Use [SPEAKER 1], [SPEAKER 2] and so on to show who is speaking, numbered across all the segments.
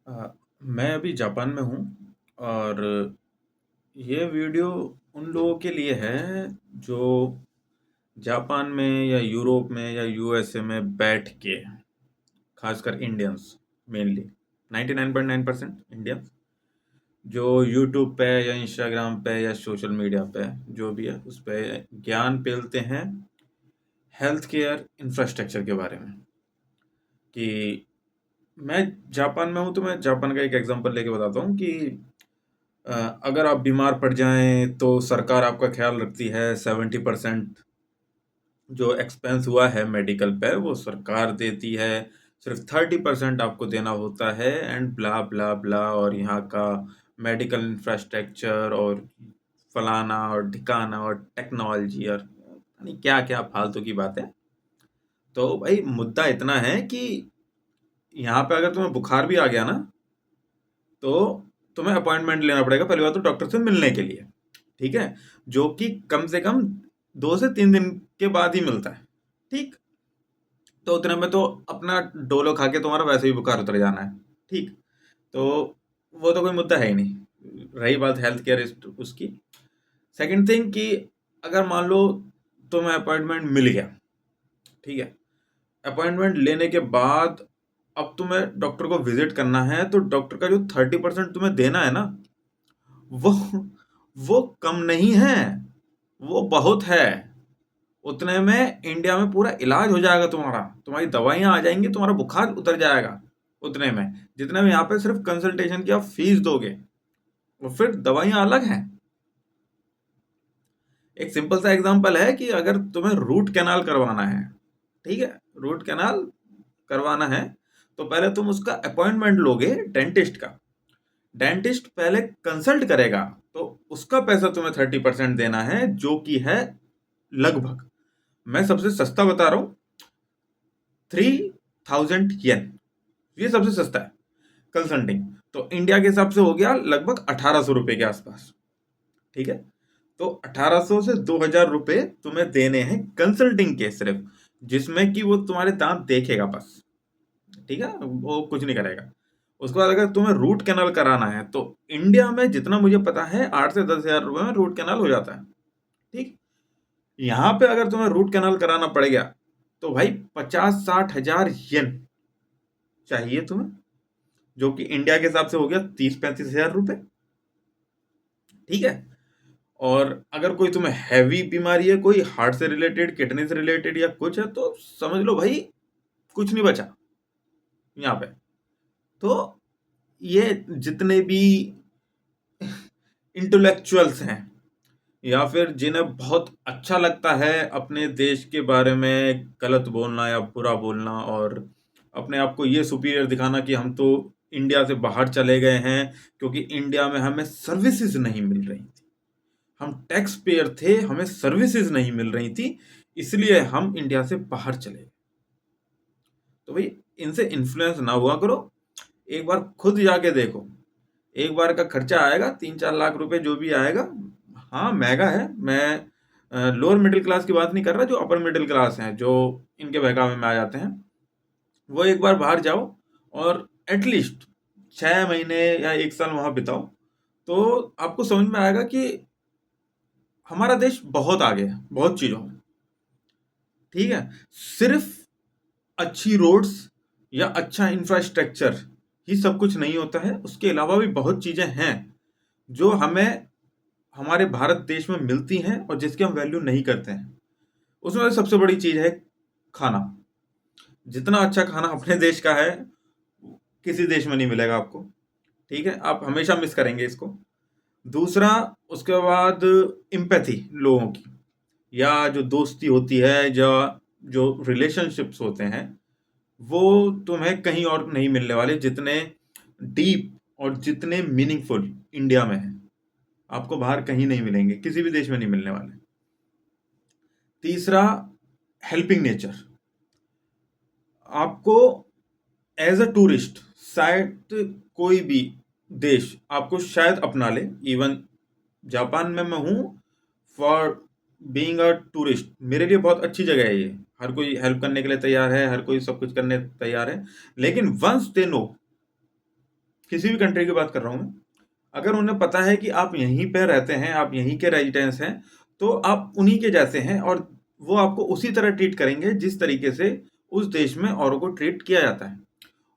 [SPEAKER 1] मैं अभी जापान में हूँ और ये वीडियो उन लोगों के लिए है जो जापान में या यूरोप में या यूएसए में बैठ के, खासकर इंडियंस मेनली 99.9% इंडियंस जो यूट्यूब पे या इंस्टाग्राम पे या सोशल मीडिया पे जो भी है उस पे ज्ञान पेलते हैं हेल्थ केयर इंफ्रास्ट्रक्चर के बारे में। कि मैं जापान में हूँ तो मैं जापान का एक एग्जांपल लेके बताता हूँ कि अ, अगर आप बीमार पड़ जाएं तो सरकार आपका ख्याल रखती है। 70% जो एक्सपेंस हुआ है मेडिकल पे वो सरकार देती है। सिर्फ 30% आपको देना होता है एंड ब्ला ब्ला ब्ला। और यहाँ का मेडिकल इंफ्रास्ट्रक्चर और फलाना और ठिकाना और टेक्नोलॉजी और नहीं क्या क्या फालतू की बातें। तो भाई मुद्दा इतना है कि यहाँ पे अगर तुम्हें बुखार भी आ गया ना तो तुम्हें अपॉइंटमेंट लेना पड़ेगा पहली बात तो डॉक्टर से मिलने के लिए। ठीक है। जो कि कम से कम 2 से 3 दिन के बाद ही मिलता है। ठीक। तो उतने में तो अपना डोलो खा के तुम्हारा वैसे ही बुखार उतर जाना है। ठीक। तो वो तो कोई मुद्दा है ही नहीं। रही बात हेल्थ केयर उसकी। सेकंड थिंग कि अगर मान लो तुम्हें अपॉइंटमेंट मिल गया। ठीक है। अपॉइंटमेंट लेने के बाद अब तुम्हें डॉक्टर को विजिट करना है तो डॉक्टर का जो 30% तुम्हें देना है ना वो वो कम नहीं है। वो बहुत है। उतने में इंडिया में पूरा इलाज हो जाएगा तुम्हारा। तुम्हारी दवाइयाँ आ जाएँगी, तुम्हारा बुखार उतर जाएगा उतने में। जितने में यहाँ पे सिर्फ़ कंसल्टेशन की आप फ़ीस दोगे और फिर दवाइयाँ अलग हैं। एक सिंपल सा एग्ज़ाम्पल है कि अगर तुम्हें रूट कैनाल करवाना है, ठीक है? रूट कैनाल करवाना है, तो पहले तुम उसका अपॉइंटमेंट लोगे डेंटिस्ट का। डेंटिस्ट पहले कंसल्ट करेगा, तो उसका पैसा तुम्हें 30% देना है, जो कि है लगभग, मैं सबसे सस्ता बता रहा हूँ, 3000 येन। ये सबसे सस्ता है कंसल्टिंग। तो इंडिया के हिसाब से हो गया लगभग 1800 रुपये के आसपास। ठीक है। तो 1800 से 2000 रुपये तुम्हें देने हैं कंसल्टिंग के सिर्फ, जिसमें कि वो तुम्हारे दांत देखेगा बस। ठीक है। वो कुछ नहीं करेगा। उसके बाद अगर तुम्हें रूट कैनाल कराना है तो इंडिया में जितना मुझे पता है 8 से 10 हजार रुपये में रूट कैनाल हो जाता है। ठीक। यहाँ पे अगर तुम्हें रूट कैनाल कराना पड़ गया तो भाई 50-60 हजार येन चाहिए तुम्हें, जो कि इंडिया के हिसाब से हो गया 30-35 हजार रुपये। ठीक है। और अगर कोई तुम्हें हैवी बीमारी है, कोई हार्ट से रिलेटेड, किडनी से रिलेटेड या कुछ है, तो समझ लो भाई कुछ नहीं बचा यहाँ पे। तो ये जितने भी इंटेलेक्चुअल्स हैं या फिर जिन्हें बहुत अच्छा लगता है अपने देश के बारे में गलत बोलना या बुरा बोलना और अपने आप को ये सुपीरियर दिखाना कि हम तो इंडिया से बाहर चले गए हैं क्योंकि इंडिया में हमें सर्विसेज नहीं मिल रही थी। हम टैक्स पेयर थे, हमें सर्विसेज नहीं मिल रही थी, इसलिए हम इंडिया से बाहर चले गए। तो भाई इनसे इन्फ्लुएंस ना हुआ करो। एक बार खुद जाके देखो। एक बार का खर्चा आएगा 3-4 लाख रुपए जो भी आएगा। हाँ महंगा है। मैं लोअर मिडिल क्लास की बात नहीं कर रहा, जो अपर मिडिल क्लास हैं जो इनके बहकावे में आ जाते हैं, वो एक बार बाहर जाओ और एटलीस्ट 6 महीने या 1 साल वहां बिताओ, तो आपको समझ में आएगा कि हमारा देश बहुत आगे है बहुत चीजों में। ठीक है। सिर्फ अच्छी रोड्स या अच्छा इंफ्रास्ट्रक्चर ही सब कुछ नहीं होता है। उसके अलावा भी बहुत चीजें हैं जो हमें हमारे भारत देश में मिलती हैं और जिसकी हम वैल्यू नहीं करते हैं। उसमें से सबसे बड़ी चीज है खाना। जितना अच्छा खाना अपने देश का है किसी देश में नहीं मिलेगा आपको। ठीक है। आप हमेशा मिस करेंगे इसको। दूसरा, उसके बाद इम्पैथी लोगों की, या जो दोस्ती होती है, या जो रिलेशनशिप्स होते हैं, वो तुम्हें कहीं और नहीं मिलने वाले जितने डीप और जितने मीनिंगफुल इंडिया में है। आपको बाहर कहीं नहीं मिलेंगे, किसी भी देश में नहीं मिलने वाले। तीसरा, हेल्पिंग नेचर। आपको एज अ टूरिस्ट शायद कोई भी देश आपको शायद अपना ले। इवन जापान में मैं हूँ फॉर बीइंग अ टूरिस्ट, मेरे लिए बहुत अच्छी जगह है ये। हर कोई हेल्प करने के लिए तैयार है, हर कोई सब कुछ करने तैयार है। लेकिन वंस दे नो किसी भी कंट्री की बात कर रहा हूँ मैं, अगर उन्हें पता है कि आप यहीं पे रहते हैं, आप यहीं के रेजिडेंस हैं, तो आप उन्हीं के जैसे हैं और वो आपको उसी तरह ट्रीट करेंगे जिस तरीके से उस देश में औरों को ट्रीट किया जाता है।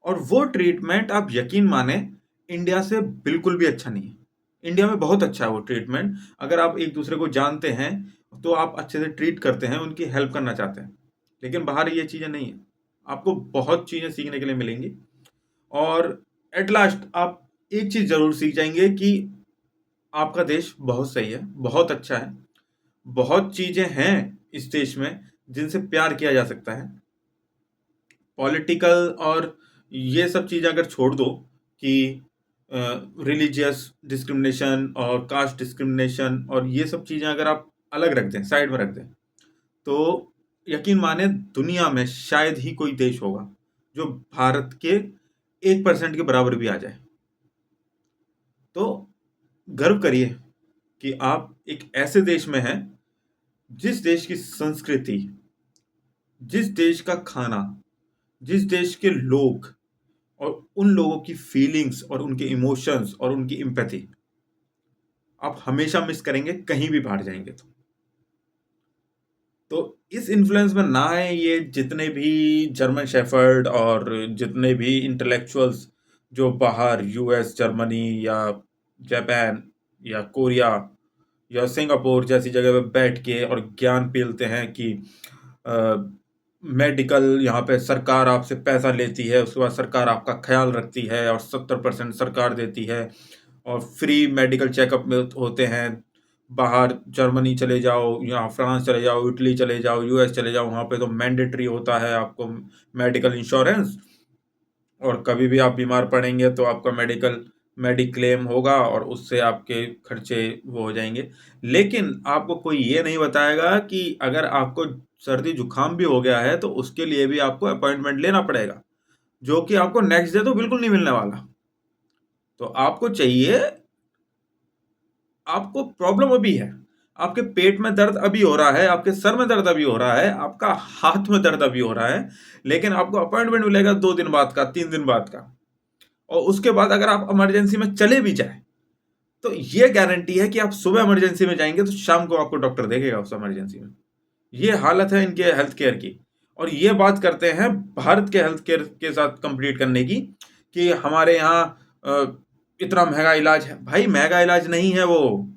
[SPEAKER 1] और वो ट्रीटमेंट आप यकीन माने इंडिया से बिल्कुल भी अच्छा नहीं है। इंडिया में बहुत अच्छा है वो ट्रीटमेंट। अगर आप एक दूसरे को जानते हैं तो आप अच्छे से ट्रीट करते हैं, उनकी हेल्प करना चाहते हैं। लेकिन बाहर ये चीज़ें नहीं है। आपको बहुत चीज़ें सीखने के लिए मिलेंगी और एट लास्ट आप एक चीज़ ज़रूर सीख जाएंगे कि आपका देश बहुत सही है, बहुत अच्छा है। बहुत चीज़ें हैं इस देश में जिनसे प्यार किया जा सकता है। पॉलिटिकल और ये सब चीज़ें अगर छोड़ दो कि रिलीजियस डिस्क्रिमिनेशन और कास्ट डिस्क्रिमिनेशन और ये सब चीज़ें अगर आप अलग रख दें, साइड में रख दें, तो यकीन माने दुनिया में शायद ही कोई देश होगा जो भारत के 1% के बराबर भी आ जाए। तो गर्व करिए कि आप एक ऐसे देश में हैं जिस देश की संस्कृति, जिस देश का खाना, जिस देश के लोग और उन लोगों की फीलिंग्स और उनके इमोशंस और उनकी एम्पैथी आप हमेशा मिस करेंगे कहीं भी बाहर जाएंगे तो इस इन्फ्लुएंस में ना आए ये जितने भी जर्मन शेफर्ड और जितने भी इंटेलेक्चुअल्स जो बाहर यूएस, जर्मनी या जापान या कोरिया या सिंगापुर जैसी जगह पे बैठ के और ज्ञान पेलते हैं कि मेडिकल यहाँ पे सरकार आपसे पैसा लेती है, उसके बाद सरकार आपका ख्याल रखती है और 70% सरकार देती है और फ्री मेडिकल चेकअप में होते हैं। बाहर जर्मनी चले जाओ या फ्रांस चले जाओ, इटली चले जाओ, यूएस चले जाओ, वहाँ पे तो मैंडेटरी होता है आपको मेडिकल इंश्योरेंस और कभी भी आप बीमार पड़ेंगे तो आपका मेडिक्लेम होगा और उससे आपके खर्चे वो हो जाएंगे। लेकिन आपको कोई ये नहीं बताएगा कि अगर आपको सर्दी जुकाम भी हो गया है तो उसके लिए भी आपको अपॉइंटमेंट लेना पड़ेगा, जो कि आपको नेक्स्ट डे तो बिल्कुल नहीं मिलने वाला। तो आपको चाहिए, आपको प्रॉब्लम अभी है, आपके पेट में दर्द अभी हो रहा है, आपके सर में दर्द अभी हो रहा है, आपका हाथ में दर्द अभी हो रहा है, लेकिन आपको अपॉइंटमेंट मिलेगा 2 दिन बाद का, 3 दिन बाद का। और उसके बाद अगर आप इमरजेंसी में चले भी जाए तो ये गारंटी है कि आप सुबह इमरजेंसी में जाएंगे तो शाम को आपको डॉक्टर देखेगा उस इमरजेंसी में। ये हालत है इनके हेल्थ केयर की। और ये बात करते हैं भारत के हेल्थ केयर के साथ कंप्लीट करने की कि हमारे यहाँ इतना महंगा इलाज है। भाई महंगा इलाज नहीं है वो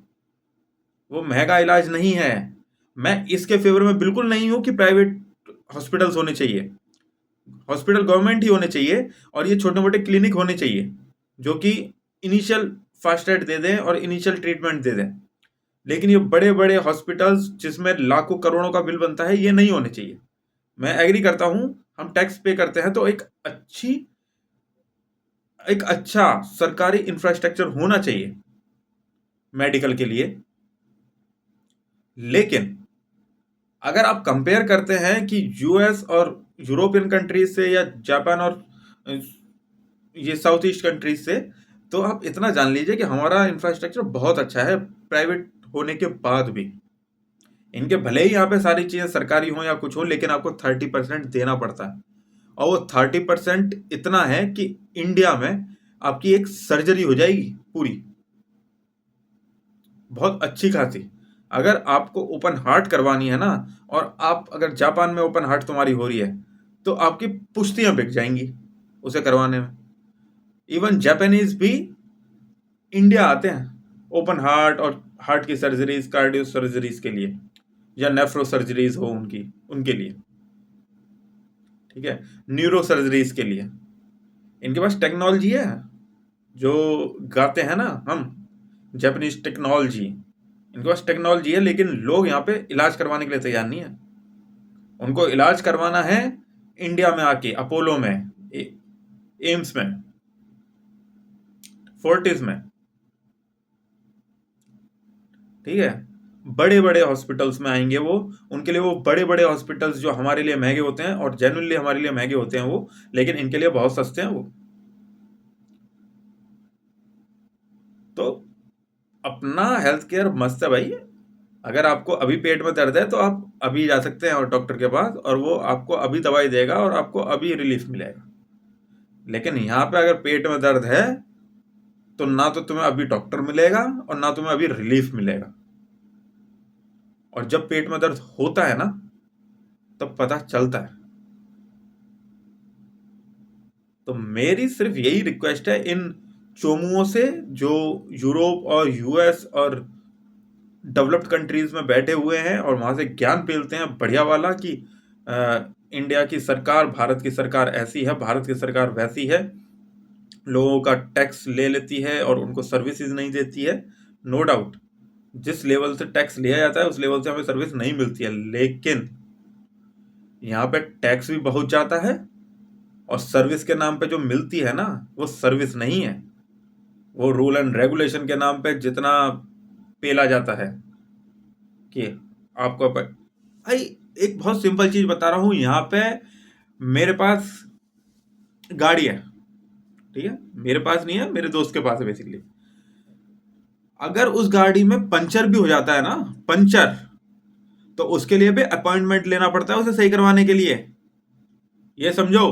[SPEAKER 1] महंगा इलाज नहीं है। मैं इसके फेवर में बिल्कुल नहीं हूं कि प्राइवेट हॉस्पिटल्स होने चाहिए। हॉस्पिटल गवर्नमेंट ही होने चाहिए और ये छोटे मोटे क्लिनिक होने चाहिए जो कि इनिशियल फास्ट एड दे दें और इनिशियल ट्रीटमेंट दे दें। लेकिन ये बड़े बड़े हॉस्पिटल्स जिसमें लाखों करोड़ों का बिल बनता है, ये नहीं होने चाहिए। मैं एग्री करता हूं, हम टैक्स पे करते हैं तो एक अच्छा सरकारी इंफ्रास्ट्रक्चर होना चाहिए मेडिकल के लिए। लेकिन अगर आप कंपेयर करते हैं कि यूएस और यूरोपियन कंट्रीज से या जापान और ये साउथ ईस्ट कंट्रीज से, तो आप इतना जान लीजिए कि हमारा इंफ्रास्ट्रक्चर बहुत अच्छा है प्राइवेट होने के बाद भी। इनके भले ही यहाँ पे सारी चीज़ें सरकारी हो या कुछ हो, लेकिन आपको 30% देना पड़ता है। और वो 30% इतना है कि इंडिया में आपकी एक सर्जरी हो जाएगी पूरी, बहुत अच्छी खासी। अगर आपको ओपन हार्ट करवानी है ना, और आप अगर जापान में ओपन हार्ट तुम्हारी हो रही है तो आपकी पुश्तियां बिक जाएंगी उसे करवाने में। इवन जापानीज भी इंडिया आते हैं ओपन हार्ट और हार्ट की सर्जरीज, कार्डियो सर्जरीज के लिए या नेफ्रो सर्जरीज हो उनकी, उनके लिए, ठीक है, न्यूरो सर्जरीज के लिए। इनके पास टेक्नोलॉजी है, जो गाते हैं ना हम जापानीज टेक्नोलॉजी, इनके पास टेक्नोलॉजी है, लेकिन लोग यहाँ पे इलाज करवाने के लिए तैयार नहीं है। उनको इलाज करवाना है इंडिया में आके, अपोलो में, एम्स में, फोर्टिस में, ठीक है, बड़े बड़े हॉस्पिटल्स में आएंगे वो। उनके लिए वो बड़े बड़े हॉस्पिटल्स जो हमारे लिए महंगे होते हैं और जेन्युइनली हमारे लिए महंगे होते हैं वो, लेकिन इनके लिए बहुत सस्ते हैं वो। तो अपना हेल्थ केयर मस्त है भाई। अगर आपको अभी पेट में दर्द है तो आप अभी जा सकते हैं और डॉक्टर के पास, और वो आपको अभी दवाई देगा और आपको अभी रिलीफ मिलेगा। लेकिन यहाँ पे अगर पेट में दर्द है तो ना तो तुम्हें अभी डॉक्टर मिलेगा और ना तुम्हें अभी रिलीफ मिलेगा। और जब पेट में दर्द होता है ना, तब पता चलता है। तो मेरी सिर्फ यही रिक्वेस्ट है इन चोमुओं से, जो यूरोप और यूएस और डेवलप्ड कंट्रीज में बैठे हुए हैं और वहां से ज्ञान पेलते हैं बढ़िया वाला कि इंडिया की सरकार, भारत की सरकार ऐसी है, भारत की सरकार वैसी है, लोगों का टैक्स ले लेती है और उनको सर्विसेज नहीं देती है। नो डाउट, जिस लेवल से टैक्स लिया जाता है उस लेवल से हमें सर्विस नहीं मिलती है, लेकिन यहाँ पे टैक्स भी बहुत जाता है और सर्विस के नाम पे जो मिलती है ना, वो सर्विस नहीं है, वो रूल एंड रेगुलेशन के नाम पे जितना पेला जाता है कि आपको भाई एक बहुत सिंपल चीज बता रहा हूं। यहाँ पे मेरे पास गाड़ी है, ठीक है, मेरे पास नहीं है, मेरे दोस्त के पास है बेसिकली। अगर उस गाड़ी में पंचर भी हो जाता है ना, पंचर, तो उसके लिए भी अपॉइंटमेंट लेना पड़ता है उसे सही करवाने के लिए। ये समझो,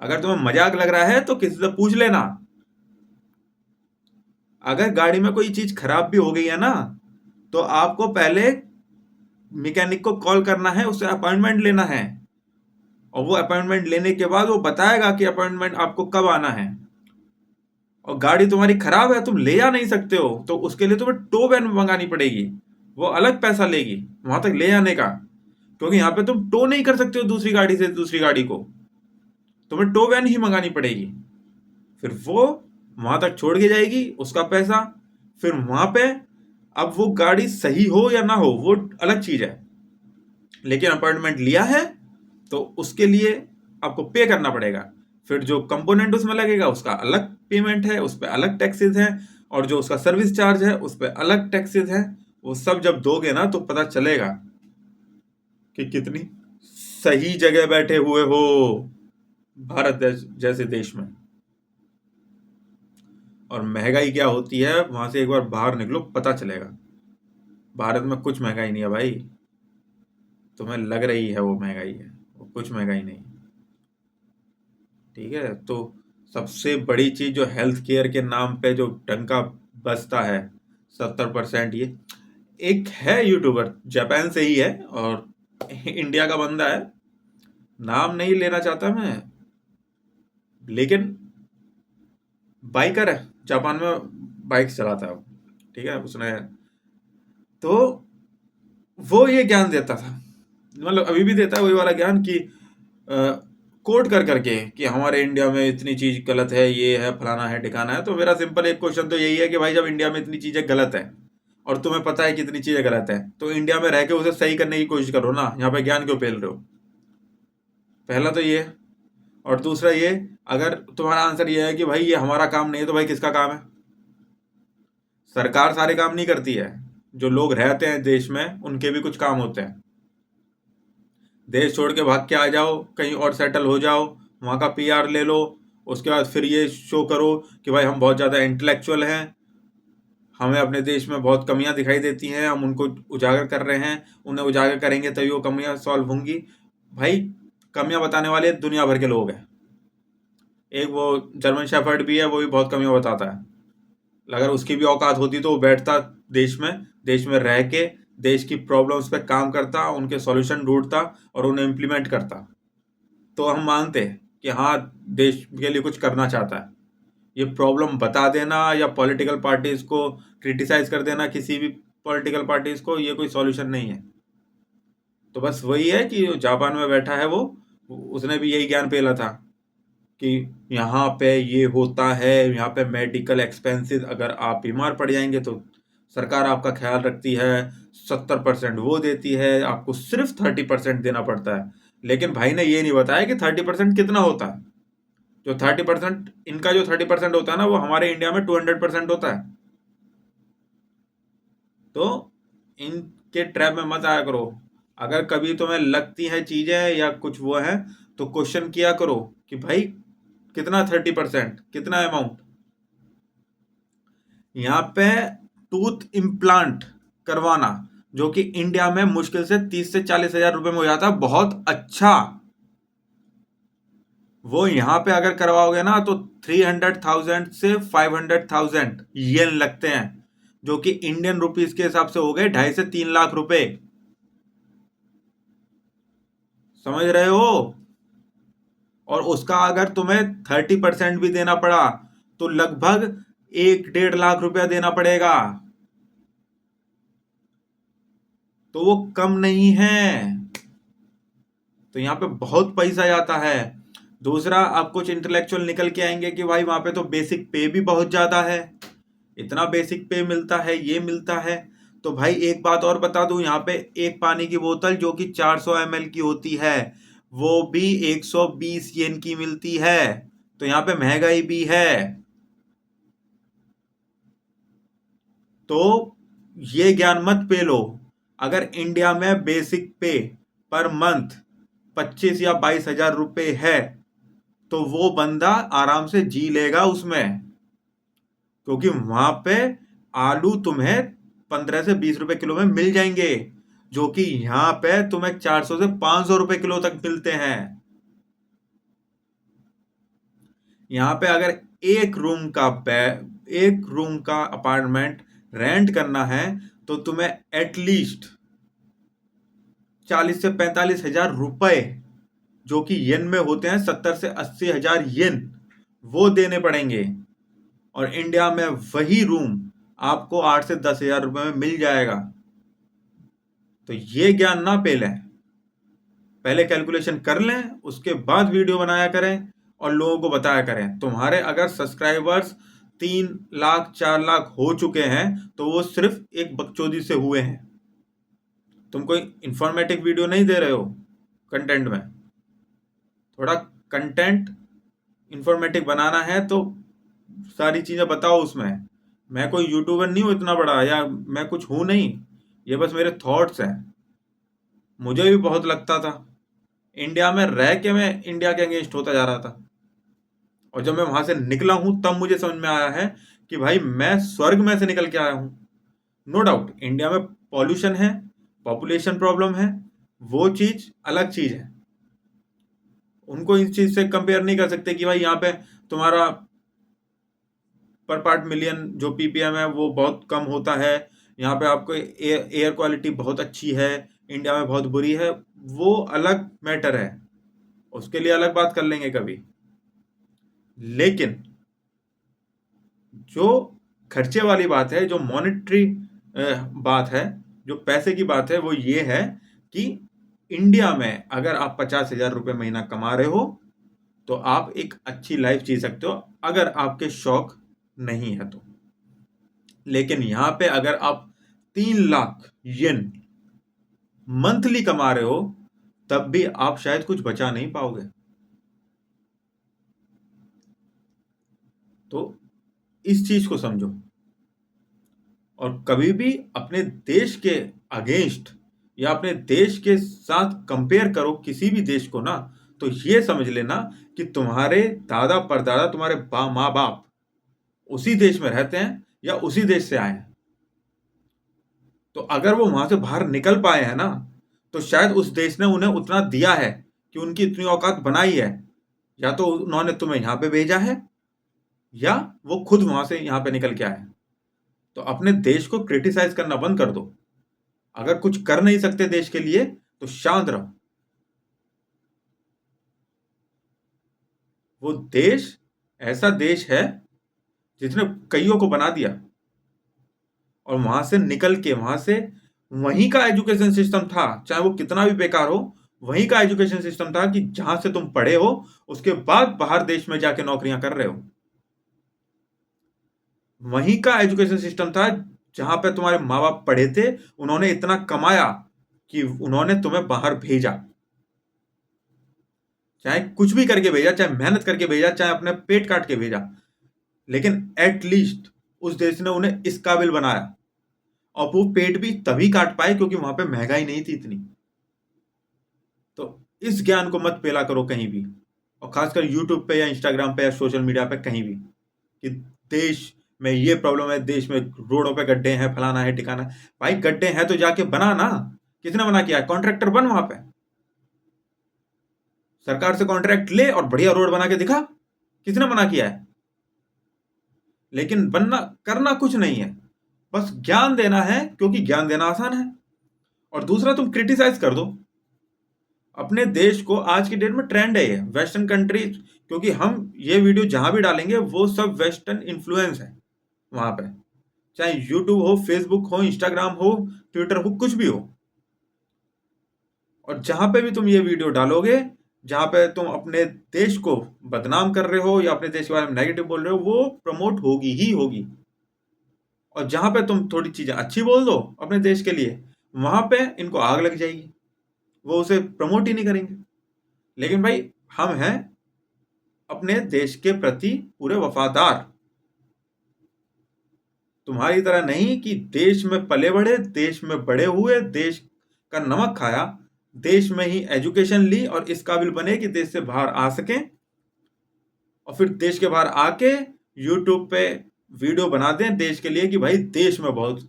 [SPEAKER 1] अगर तुम्हें मजाक लग रहा है तो किसी से पूछ लेना। अगर गाड़ी में कोई चीज खराब भी हो गई है ना, तो आपको पहले मैकेनिक को कॉल करना है, उससे अपॉइंटमेंट लेना है, और वो अपॉइंटमेंट लेने के बाद वो बताएगा कि अपॉइंटमेंट आपको कब आना है। और गाड़ी तुम्हारी खराब है, तुम ले जा नहीं सकते हो, तो उसके लिए तुम्हें टो वैन मंगानी पड़ेगी, वो अलग पैसा लेगी वहां तक ले जाने का, क्योंकि यहाँ पे तुम टो नहीं कर सकते हो दूसरी गाड़ी से दूसरी गाड़ी को, तुम्हें टो वैन ही मंगानी पड़ेगी। फिर वो वहां तक छोड़ के जाएगी, उसका पैसा, फिर वहां पे अब वो गाड़ी सही हो या ना हो वो अलग चीज है, लेकिन अपॉइंटमेंट लिया है तो उसके लिए आपको पे करना पड़ेगा। फिर जो कंपोनेंट उसमें लगेगा उसका अलग पेमेंट है, उस पर अलग टैक्सेस हैं, और जो उसका सर्विस चार्ज है उस पर अलग टैक्सेस हैं। वो सब जब दोगे ना तो पता चलेगा कि कितनी सही जगह बैठे हुए हो भारत जैसे देश में। और महंगाई क्या होती है वहां से एक बार बाहर निकलो, पता चलेगा। भारत में कुछ महंगाई नहीं है भाई, तुम्हें लग रही है वो महंगाई है, वो कुछ महंगाई नहीं। ठीक है, तो सबसे बड़ी चीज जो हेल्थ केयर के नाम पे जो डंका बजता है, 70%, ये एक है यूट्यूबर, जापान से ही है और इंडिया का बंदा है, नाम नहीं लेना चाहता मैं, लेकिन बाइकर है, जापान में बाइक चलाता है वो, ठीक है, उसने तो वो ये ज्ञान देता था, मतलब अभी भी देता है वही वाला ज्ञान कि कोट कर करके कि हमारे इंडिया में इतनी चीज गलत है, ये है, फलाना है, ठिकाना है। तो मेरा सिंपल एक क्वेश्चन तो यही है कि भाई जब इंडिया में इतनी चीजें गलत है और तुम्हें पता है कि इतनी चीजें गलत है, तो इंडिया में रह के उसे सही करने की कोशिश करो ना, यहाँ पे ज्ञान क्यों फैल रहे हो? पहला तो ये। और दूसरा ये, अगर तुम्हारा आंसर ये है कि भाई ये हमारा काम नहीं है, तो भाई किसका काम है? सरकार सारे काम नहीं करती है, जो लोग रहते हैं देश में उनके भी कुछ काम होते हैं। देश छोड़ के भाग के आ जाओ, कहीं और सेटल हो जाओ, वहाँ का पीआर ले लो, उसके बाद फिर ये शो करो कि भाई हम बहुत ज़्यादा इंटेलेक्चुअल हैं, हमें अपने देश में बहुत कमियां दिखाई देती हैं, हम उनको उजागर कर रहे हैं, उन्हें उजागर करेंगे तभी वो कमियां सॉल्व होंगी। भाई कमियां बताने वाले दुनिया भर के लोग हैं, एक वो जर्मन शेफर्ड भी है, वो भी बहुत कमियां बताता है। अगर उसकी भी औकात होती तो वो बैठता देश में रह के देश की प्रॉब्लम्स पे काम करता, उनके सॉल्यूशन ढूंढता और उन्हें इम्प्लीमेंट करता, तो हम मानते हैं कि हाँ, देश के लिए कुछ करना चाहता है। ये प्रॉब्लम बता देना या पॉलिटिकल पार्टीज को क्रिटिसाइज कर देना, किसी भी पॉलिटिकल पार्टीज को, ये कोई सॉल्यूशन नहीं है। तो बस वही है कि जापान में बैठा है वो, उसने भी यही ज्ञान पेला था कि यहाँ पे ये होता है, यहाँ पे मेडिकल एक्सपेंसेस, अगर आप बीमार पड़ जाएंगे तो सरकार आपका ख्याल रखती है, 70% वो देती है, आपको सिर्फ 30% देना पड़ता है। लेकिन भाई ने ये नहीं बताया कि 30% कितना होता है। जो 30%, इनका जो 30% होता है ना, वो हमारे इंडिया में 200% होता है। तो इनके ट्रैप में मत आया करो। अगर कभी तुम्हें लगती है चीजें या कुछ वो है, तो क्वेश्चन किया करो कि भाई कितना 30%, कितना अमाउंट। यहाँ पे टूथ इम्प्लांट करवाना, जो कि इंडिया में मुश्किल से 30 से 40 हजार रुपए में हो जाता है, बहुत अच्छा, वो यहाँ पे अगर करवाओगे ना तो 300,000 से 500,000 येन लगते हैं, जो कि इंडियन रुपीस के हिसाब से हो गए 2.5 से 3 लाख रुपए। समझ रहे हो? और उसका अगर तुम्हें 30% भी देना पड़ा तो लगभग 1-1.5 लाख रुपया देना पड़ेगा। तो वो कम नहीं है। तो यहाँ पे बहुत पैसा जाता है। दूसरा, अब कुछ इंटेलेक्चुअल निकल के आएंगे कि भाई वहां पे तो बेसिक पे भी बहुत ज्यादा है, इतना बेसिक पे मिलता है, ये मिलता है। तो भाई एक बात और बता दूं, यहाँ पे एक पानी की बोतल जो कि 400 ml की होती है वो भी 120 येन की मिलती है। तो यहाँ पे महंगाई भी है। तो ये ज्ञान मत पे लो। अगर इंडिया में बेसिक पे पर मंथ 25 या 22 हजार रुपए है तो वो बंदा आराम से जी लेगा उसमें, क्योंकि वहां पे आलू तुम्हें 15 से 20 रुपए किलो में मिल जाएंगे, जो कि यहाँ पे तुम्हें 400 से 500 रुपए किलो तक मिलते हैं। यहाँ पे अगर एक रूम का अपार्टमेंट रेंट करना है तो तुम्हें एटलीस्ट 40 से 45 हजार रुपए, जो कि येन में होते हैं 70 से 80 हजार येन, वो देने पड़ेंगे। और इंडिया में वही रूम आपको 8 से 10 हजार रुपए में मिल जाएगा। तो ये ज्ञान ना पे लें, पहले कैलकुलेशन कर लें, उसके बाद वीडियो बनाया करें और लोगों को बताया करें। तुम्हारे अगर सब्सक्राइबर्स 3 लाख 4 लाख हो चुके हैं तो वो सिर्फ एक बकचोदी से हुए हैं। तुम कोई इंफॉर्मेटिव वीडियो नहीं दे रहे हो कंटेंट में। थोड़ा कंटेंट इंफॉर्मेटिव बनाना है तो सारी चीजें बताओ उसमें। मैं कोई यूट्यूबर नहीं हूं इतना बड़ा, या मैं कुछ हूं नहीं, ये बस मेरे थॉट्स हैं। मुझे भी बहुत लगता था, इंडिया में रह के मैं इंडिया के अगेंस्ट होता जा रहा था, और जब मैं वहां से निकला हूं तब मुझे समझ में आया है कि भाई मैं स्वर्ग में से निकल के आया हूं। नो डाउट इंडिया में पॉल्यूशन है, पॉपुलेशन प्रॉब्लम है, वो चीज अलग चीज है, उनको इस चीज से कंपेयर नहीं कर सकते कि भाई यहाँ पे तुम्हारा पर पार्ट मिलियन जो पीपीएम है वो बहुत कम होता है, यहाँ पे आपको एयर क्वालिटी बहुत अच्छी है, इंडिया में बहुत बुरी है। वो अलग मैटर है, उसके लिए अलग बात कर लेंगे कभी। लेकिन जो खर्चे वाली बात है, जो मॉनेटरी बात है, जो पैसे की बात है, वो ये है कि इंडिया में अगर आप 50 हजार रुपये महीना कमा रहे हो तो आप एक अच्छी लाइफ जी सकते हो, अगर आपके शौक नहीं है तो। लेकिन यहां पे अगर आप 3 लाख येन मंथली कमा रहे हो तब भी आप शायद कुछ बचा नहीं पाओगे। तो इस चीज को समझो, और कभी भी अपने देश के अगेंस्ट या अपने देश के साथ कंपेयर करो किसी भी देश को ना, तो ये समझ लेना कि तुम्हारे दादा परदादा, तुम्हारे माँ बाप उसी देश में रहते हैं या उसी देश से आए हैं। तो अगर वो वहां से बाहर निकल पाए हैं ना, तो शायद उस देश ने उन्हें उतना दिया है कि उनकी इतनी औकात बनाई है, या तो उन्होंने तुम्हें यहां पे भेजा है या वो खुद वहां से यहां पे निकल के आए हैं। तो अपने देश को क्रिटिसाइज करना बंद कर दो। अगर कुछ कर नहीं सकते देश के लिए तो शांत रहो। वो देश ऐसा देश है जिसने कईयों को बना दिया, और वहां से निकल के वहां से वहीं का एजुकेशन सिस्टम था, चाहे वो कितना भी बेकार हो, वहीं का एजुकेशन सिस्टम था कि जहां से तुम पढ़े हो उसके बाद बाहर देश में जाके नौकरियां कर रहे हो। वहीं का एजुकेशन सिस्टम था जहां पे तुम्हारे माँ बाप पढ़े थे, उन्होंने इतना कमाया कि उन्होंने तुम्हें बाहर भेजा, चाहे कुछ भी करके भेजा, चाहे मेहनत करके भेजा, चाहे अपने पेट काट के भेजा, लेकिन एटलीस्ट उस देश ने उन्हें इस काबिल बनाया। और वो पेट भी तभी काट पाए क्योंकि वहां पे महंगाई नहीं थी इतनी। तो इस ज्ञान को मत पेला करो कहीं भी, और खासकर यूट्यूब पे या इंस्टाग्राम पे या सोशल मीडिया पे कहीं भी, कि देश में ये प्रॉब्लम है, देश में रोडों पे गड्ढे हैं, फलाना है, ठिकाना है। भाई गड्ढे हैं तो जाके बना ना, किसने मना किया? कॉन्ट्रैक्टर बन वहां पे। सरकार से कॉन्ट्रैक्ट ले और बढ़िया रोड बना के दिखा। किसने मना किया है? लेकिन बनना करना कुछ नहीं है, बस ज्ञान देना है, क्योंकि ज्ञान देना आसान है। और दूसरा, तुम क्रिटिसाइज कर दो अपने देश को। आज की डेट में ट्रेंड है ये वेस्टर्न कंट्रीज, क्योंकि हम ये वीडियो जहां भी डालेंगे वो सब वेस्टर्न इन्फ्लुएंस है वहां पे, चाहे यूट्यूब हो, फेसबुक हो, इंस्टाग्राम हो, ट्विटर हो, कुछ भी हो। और जहां पे भी तुम ये वीडियो डालोगे, जहां पे तुम अपने देश को बदनाम कर रहे हो या अपने देश के बारे में नेगेटिव बोल रहे हो, वो प्रमोट होगी ही होगी। और जहां पे तुम थोड़ी चीजें अच्छी बोल दो अपने देश के लिए, वहां पे इनको आग लग जाएगी, वो उसे प्रमोट ही नहीं करेंगे। लेकिन भाई, हम हैं अपने देश के प्रति पूरे वफादार। तुम्हारी तरह नहीं कि देश में पले बढ़े, देश में बड़े हुए, देश का नमक खाया, देश में ही एजुकेशन ली और इस काबिल बने कि देश से बाहर आ सकें, और फिर देश के बाहर आके यूट्यूब पे वीडियो बना दें देश के लिए कि भाई देश में बहुत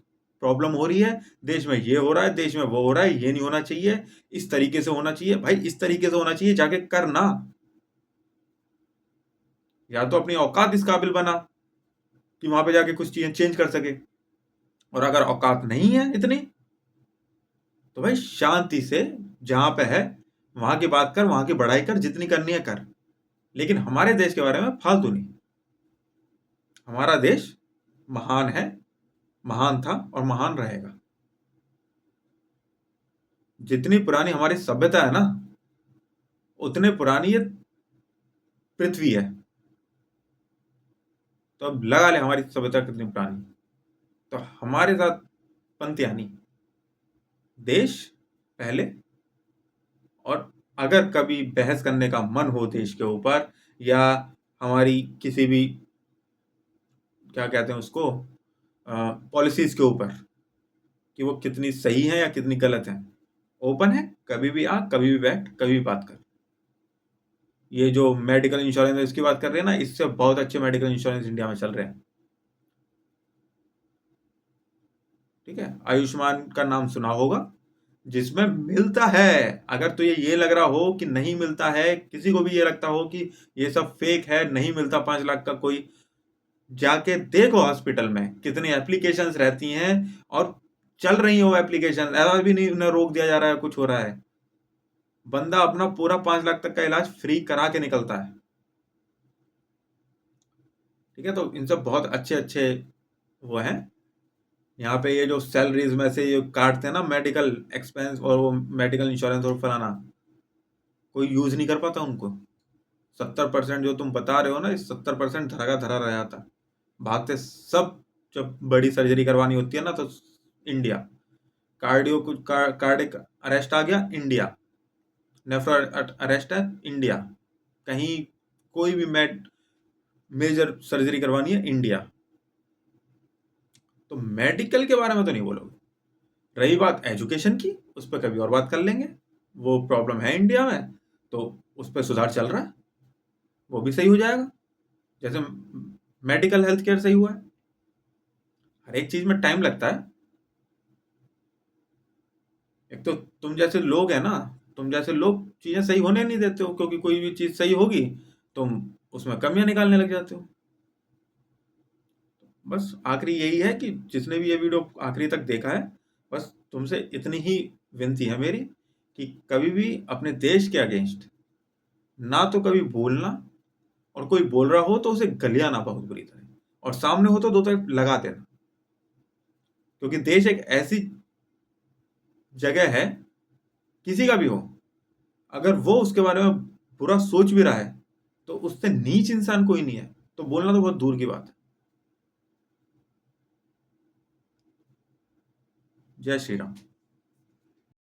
[SPEAKER 1] प्रॉब्लम हो रही है, देश में ये हो रहा है, देश में वो हो रहा है, ये नहीं होना चाहिए, इस तरीके से होना चाहिए। भाई इस तरीके से होना चाहिए जाके करना, या तो अपनी औकात इस काबिल बना कि वहां पे जाके कुछ चीजें चेंज कर सके। और अगर औकात नहीं है इतनी, तो भाई शांति से जहां पे है वहां की बात कर, वहां की बढ़ाई कर, जितनी करनी है कर, लेकिन हमारे देश के बारे में फालतू नहीं। हमारा देश महान है, महान था और महान रहेगा। जितनी पुरानी हमारी सभ्यता है ना, उतने पुरानी ये पृथ्वी है। तो अब लगा ले हमारी सभ्यता कितनी पुरानी। तो हमारे साथ पंक्तियानी देश पहले। और अगर कभी बहस करने का मन हो देश के ऊपर, या हमारी किसी भी, क्या कहते हैं उसको, पॉलिसीज के ऊपर, कि वो कितनी सही है या कितनी गलत है, ओपन है, कभी भी आ, कभी भी बैठ, कभी भी बात कर। ये जो मेडिकल इंश्योरेंस है इसकी बात कर रहे हैं ना, इससे बहुत अच्छे मेडिकल इंश्योरेंस इंडिया में चल रहे हैं। ठीक है, आयुष्मान का नाम सुना होगा, जिसमें मिलता है। अगर तो ये लग रहा हो कि नहीं मिलता है, किसी को भी ये लगता हो कि ये सब फेक है, नहीं मिलता 5 लाख का, कोई जाके देखो हॉस्पिटल में कितनी एप्लीकेशंस रहती हैं और चल रही हो एप्लीकेशन, ऐसा भी नहीं उन्हें रोक दिया जा रहा है, कुछ हो रहा है। बंदा अपना पूरा 5 लाख तक का इलाज फ्री करा के निकलता है। ठीक है, तो इन सब बहुत अच्छे अच्छे वो हैं। यहाँ पे ये जो सैलरीज में से ये काटते हैं ना मेडिकल एक्सपेंस और वो मेडिकल इंश्योरेंस और फलाना, कोई यूज नहीं कर पाता उनको। 70% जो तुम बता रहे हो ना, इस 70% धरा का धरा रह जाता, भागते सब। जब बड़ी सर्जरी करवानी होती है ना, तो इंडिया, कार्डियो कुछ कार्डिक अरेस्ट आ गया, इंडिया, नेफ्रो अरेस्ट है, इंडिया, कहीं कोई भी मेजर सर्जरी करवानी है, इंडिया। तो मेडिकल के बारे में तो नहीं बोलोगे। रही बात एजुकेशन की, उस पर कभी और बात कर लेंगे। वो प्रॉब्लम है इंडिया में, तो उस पर सुधार चल रहा है, वो भी सही हो जाएगा, जैसे मेडिकल हेल्थ केयर सही हुआ है। हर एक चीज में टाइम लगता है। एक तो तुम जैसे लोग हैं ना, तुम जैसे लोग चीजें सही होने नहीं देते हो, क्योंकि कोई भी चीज सही होगी तुम उसमें कमियां निकालने लग जाते हो। बस आखिरी यही है कि जिसने भी ये वीडियो आखिरी तक देखा है, बस तुमसे इतनी ही विनती है मेरी, कि कभी भी अपने देश के अगेंस्ट ना तो कभी बोलना, और कोई बोल रहा हो तो उसे गलियाना बहुत बुरी तरह, और सामने हो तो दो तरफ लगा देना। क्योंकि देश एक ऐसी जगह है, किसी का भी हो, अगर वो उसके बारे में बुरा सोच भी रहा है, तो उससे नीच इंसान कोई नहीं है, तो बोलना तो बहुत दूर की बात है। जय श्री राम।